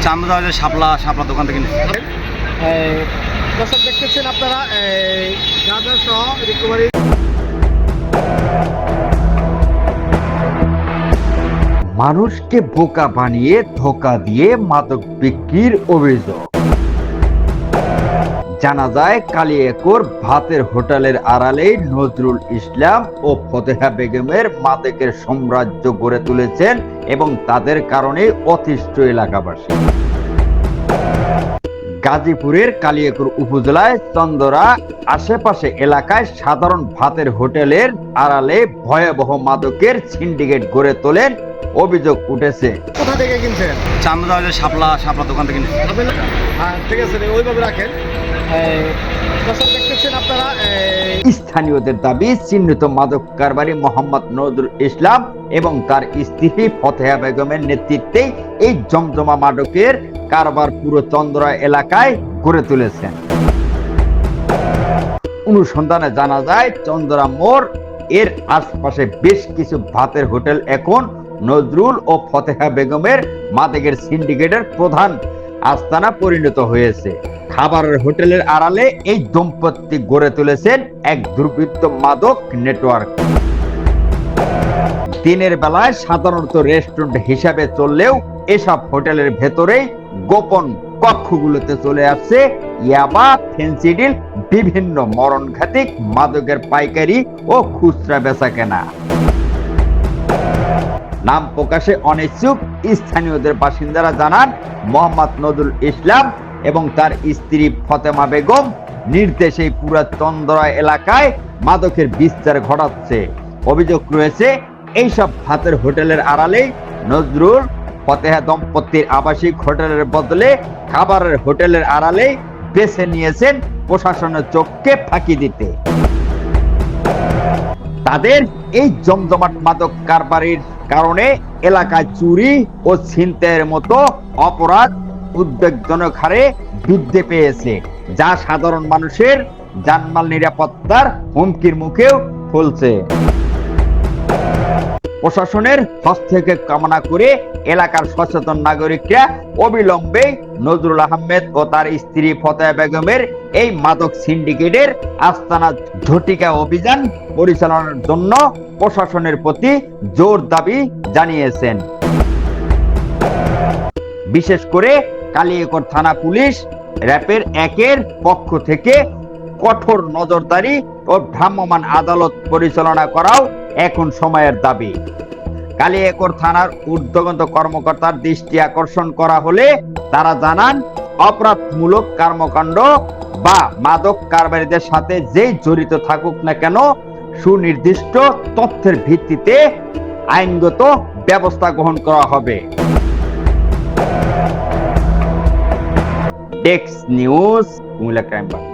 চান্দা শাপলা শাপলা দোকান থেকে দর্শক দেখতেছেন আপনারা গাঁজা সহ রিকভারি। মানুষকে বোকা বানিয়ে ধোঁকা দিয়ে মাদক বিক্রির অভিযোগ। জানা যায় কালিয়াকৈর ভাতের হোটেলের আড়ালে নজরুল ইসলাম ও ফতেহা বেগমের মাদকের সাম্রাজ্য গড়ে তুলেছেন এবং তাদের কারণে অতিষ্ঠ এলাকাবাসী। গাজীপুরের কালিয়াকৈর উপজেলায় চন্দরা আশেপাশে এলাকায় সাধারণ ভাতের হোটেলের আড়ালে ভয়াবহ মাদকের সিন্ডিকেট গড়ে তোলেন অভিযোগ উঠেছে। কোথা থেকে কিনছেন? চান্দা শাপলা শাপলা দোকান থেকে হ্যাঁ ঠিক আছে, ওইভাবে রাখেন। দর্শক দেখতেছেন আপনারা স্থানীয়দের দাবি চিহ্নিত মাদক কারবারি মোহাম্মদ নজরুল ইসলাম এবং তার স্ত্রী ফতেহা বেগমের নেতৃত্বে এই জমজমা মাদকের কারবার পুরো চন্দরা এলাকায় গড়ে তুলেছেন। অনুসন্ধানে জানা যায় চন্দরা মোড় এর আশপাশে বেশ কিছু ভাতের হোটেল এখন নজরুল ও ফতেহা বেগমের মাদকের সিন্ডিকেটের প্রধান আস্তানা পরিণত হয়েছে। খাবারের হোটেলের আড়ালে এই দম্পতি গড়ে তুলেছেন এক দুর্বৃত্ত মাদক নেটওয়ার্ক। দিনের বেলায় সাধারণত রেস্টুরেন্ট হিসাবে চললেও এসব হোটেলের ভেতরেই গোপন কক্ষগুলোতে চলে আসছে ইয়াবা, ফেন্সিডিল, বিভিন্ন মরণঘাতী মাদকের পাইকারি ও খুচরা বেচাকেনা। নাম প্রকাশে অনিচ্ছুক স্থানীয়দের বাসিন্দারা জানান, মোহাম্মদ নজরুল ইসলাম এবং তার স্ত্রী ফতেমা বেগম নির্দেশে পুরো চন্দরা এলাকায় মাদকের বিস্তার ঘটাচ্ছে। অভিযোগ রয়েছে এইসব ভাতের হোটেলের আড়ালে নজরুল ফতেহা দম্পতির আবাসিক হোটেলের বদলে খাবারের হোটেলের আড়ালে বেছে নিয়েছেন প্রশাসনের চোখকে ফাঁকি দিতে। তাদের এই জমজমাট মাদক কারবারির কারণে এলাকায় চুরি ও ছিনতাইয়ের মতো অপরাধ উদ্বেগজনক হারে বৃদ্ধি পেয়েছে, যা সাধারণ মানুষের জানমাল নিরাপত্তার হুমকির মুখেও ফেলছে। প্রশাসনের হস্তক্ষেপ কামনা করে এলাকার সচেতন নাগরিকরা অবিলম্বে নজরুল আহমেদ ও তার স্ত্রী ফতেহা বেগমের এই মাদক সিন্ডিকেটের আস্তানা ঝটিকা অভিযান পরিচালনার জন্য প্রশাসনের প্রতি জোর দাবি জানিয়েছেন। বিশেষ করে কালিয়াকৈর থানা পুলিশ র্যাবের একের পক্ষ থেকে কঠোর নজরদারি ও ভ্রাম্যমাণ আদালত পরিচালনা করাও এখন সময়ের দাবি। কালিয়াকৈর থানার ঊর্ধ্বতন কর্মকর্তার দৃষ্টি আকর্ষণ করা হলে তারা জানান, অপরাধমূলক কর্মকাণ্ড বা মাদক কারবারিদের সাথে যেই জড়িত থাকুক না কেন সুনির্দিষ্ট তথ্যের ভিত্তিতে আইনগত ব্যবস্থা গ্রহণ করা হবে। ডেস্ক নিউজ, কুমিল্লা ক্রাইম বার্তা।